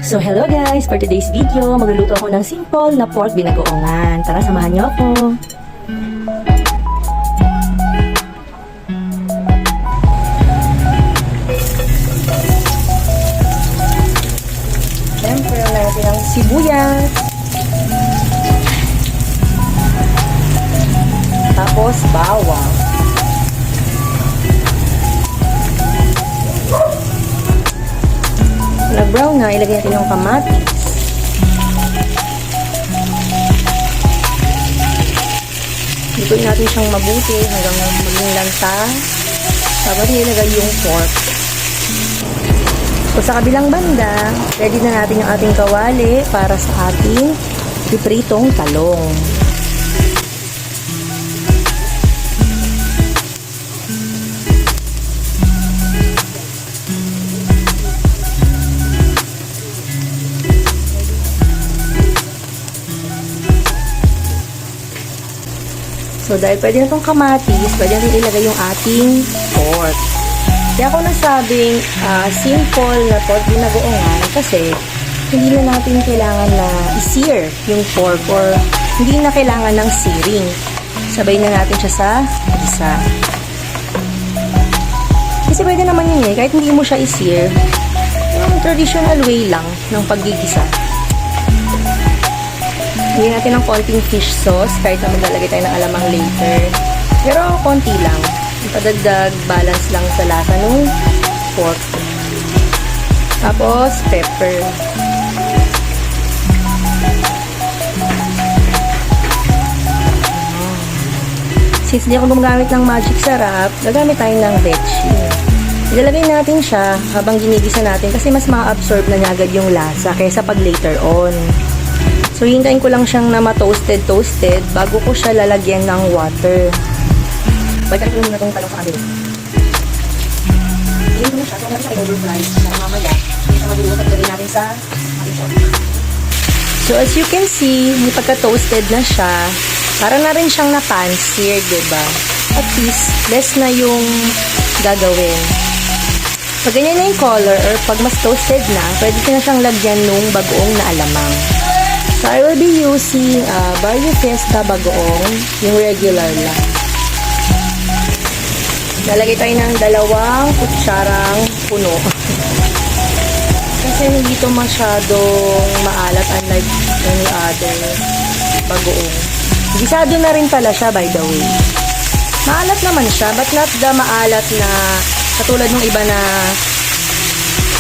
So hello guys! For today's video, magluluto ako ng simple na pork binagoongan. Tara, samahan niyo ako! Siyempre, natin ang sibuyas. Tapos, bawang. Nag-brown na, ilagay natin yung kamatis. Lutuin natin siyang mabuti hanggang maging lanta. Tapos ilagay yung pork. So sa kabilang banda, ready na natin yung ating kawali para sa ating pipritong talong. So, dahil pwede na itong kamatis, pwede natin ilagay yung ating pork. Kaya ako nasabing simple na pork binagoongan kasi hindi na natin kailangan na i-sear yung pork or hindi na kailangan ng searing. Sabay na natin siya sa isa. Kasi pwede naman yun kahit hindi mo siya i-sear, yung traditional way lang ng paggigisa. Hindi natin ng konting fish sauce kahit na maglalagay tayo ng alamang later. Pero konti lang. Padagdag balance lang sa lasa ng pork. Tapos pepper. Since di ako gumagamit ng magic sarap, gagamit tayo ng veggie. Ilalagay natin siya habang ginigisa natin kasi mas ma-absorb na niya agad yung lasa kaysa pag later on. So, hintayin ko lang siyang na ma-toasted bago ko siya lalagyan ng water. Balikan ko muna itong talong sa kabila. Hintayin ko na siya. So, natin siya over-fry. Para mamaya, hindi siya magluluto at gawin natin sa ating shop. So, as you can see, may pagka-toasted na siya. Para na rin siyang na-pan-seared, diba? At least, less na yung gagawin. Pag ganyan na yung color or pag mas toasted na, pwede ko na siyang lagyan nung bagoong na alamang. So, I will be using Barrio Fiesta bagoong, yung regular lang. Lalagay tayo ng 2 kutsarang puno. Kasi hindi ito masyadong maalat unlike any other bagoong. Gisado na rin pala siya, by the way. Maalat naman siya, but not the maalat na katulad ng iba na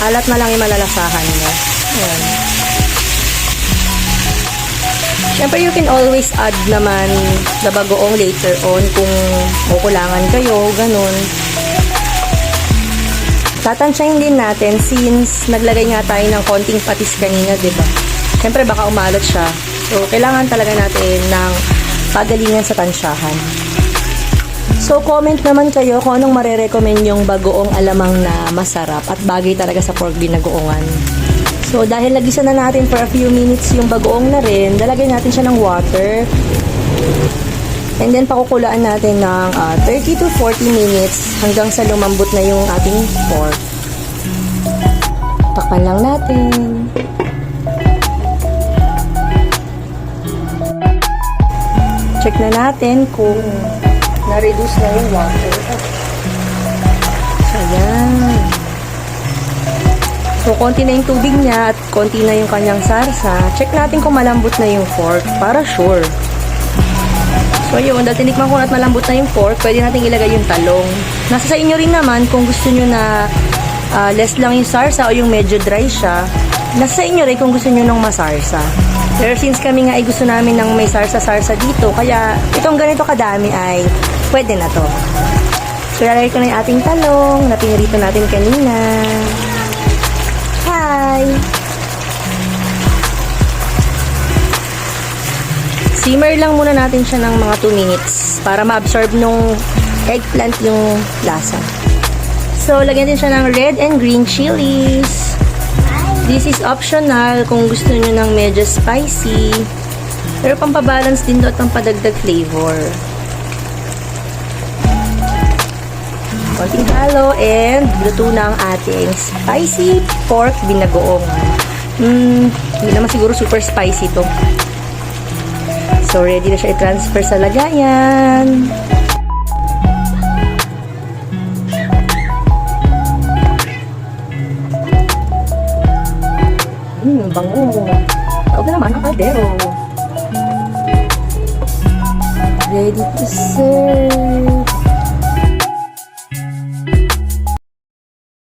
alat na lang yung malalasahan niya. Ayan. Siyempre, you can always add naman na bagoong later on kung kukulangan kayo, ganun. Tatansyahin din natin since naglagay nga tayo ng konting patis kanina, diba? Siyempre, baka umalot siya. So, kailangan talaga natin ng pagalingan sa tansyahan. So, comment naman kayo kung anong marerecommend yung bagoong alamang na masarap at bagay talaga sa pork binagoongan. So, dahil nagisa na natin for a few minutes yung bagoong na rin, lalagay natin siya ng water. And then, pakukulaan natin ng 30 to 40 minutes hanggang sa lumambot na yung ating pork. Takpan lang natin. Check na natin kung na-reduce na yung water. So, yan. So, konti na yung tubig niya at konti na yung kanyang sarsa. Check natin kung malambot na yung pork para sure. So, yun. Dahil tinikman ko na at malambot na yung pork, pwede natin ilagay yung talong. Nasa sa inyo rin naman kung gusto nyo na less lang yung sarsa o yung medyo dry siya. Nasa sa inyo rin kung gusto nyo ng masarsa. Pero since kami nga ay gusto namin ng may sarsa-sarsa dito, kaya itong ganito kadami ay pwede na to. So, lalagay ko na yung ating talong na pinirito natin kanina. Hi! Simmer lang muna natin siya ng mga 2 minutes para ma-absorb nung eggplant yung lasa. So, lagyan din siya ng red and green chilies. This is optional kung gusto nyo ng medyo spicy. Pero pampabalance din to at pampadagdag flavor. Konting halo and luto na ang ating spicy pork binagoong. Hindi naman siguro super spicy to. So, ready na siya i-transfer sa lagayan. Bango. Tawag na naman ang kaldero. Ready to serve.